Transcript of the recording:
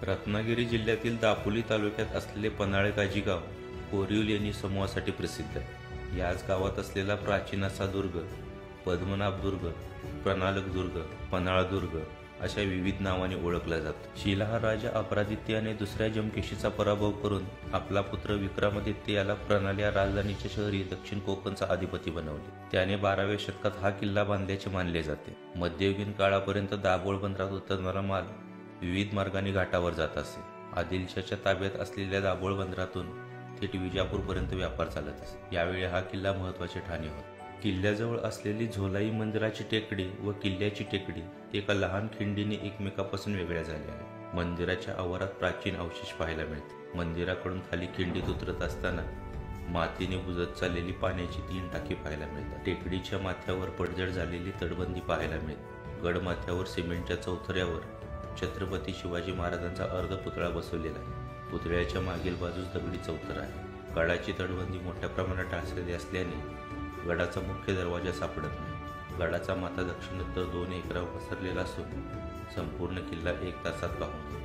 रत्नागिरी जिल्ह्यातील दापोली तालुक्यात असलेले पन्हाळे काजी गाव कोरीव लेणी समूहासाठी प्रसिद्ध आहे. याच गावात असलेला प्राचीन असा दुर्ग पद्मनाभ दुर्ग, प्रणालक दुर्ग, पन्हाळा दुर्ग अशा विविध नावाने ओळखला जातो. शिलाहार राजा अपरादित्याने दुसऱ्या जमकेशीचा पराभव करून आपला पुत्र विक्रमादित्य याला प्रणाल या राजधानीच्या शहरी दक्षिण कोकणचा अधिपती बनवले. त्याने 12व्या शतकात हा किल्ला बांधल्याचे मानले जाते. मध्ययुगीन काळापर्यंत दाभोळ बंदरात उतरणारा माल विविध मार्गाने घाटावर जात असे. आदिलशाच्या ताब्यात असलेल्या दाभोळ बंदरातून थेट विजापूरपर्यंत व्यापार चालत असे. यावेळी हा किल्ला महत्त्वाचे ठाणे होते. किल्ल्याजवळ असलेली झोलाई मंदिराची टेकडी व किल्ल्याची टेकडी एका लहान खिंडीने एकमेकापासून वेगळ्या झाल्या आहेत. मंदिराच्या आवारात प्राचीन अवशेष पाहायला मिळते. मंदिराकडून खाली खिंडीत उतरत असताना मातीने बुजत चाललेली पाण्याची 3 टाकी पाहायला मिळतात. टेकडीच्या माथ्यावर पडझड झालेली तटबंदी पाहायला मिळते. गडमाथ्यावर सिमेंटच्या चौथऱ्यावर छत्रपती शिवाजी महाराजांचा अर्धपुतळा बसवलेला आहे. पुतळ्याच्या मागील बाजूस दगडी चौथर आहे. गडाची तटबंदी मोठ्या प्रमाणात ढासळलेली असल्याने गडाचा मुख्य दरवाजा सापडत नाही. गडाचा माथा दक्षिणोत्तर 2 एकरावर पसरलेला असून संपूर्ण किल्ला 1 तासात पाहून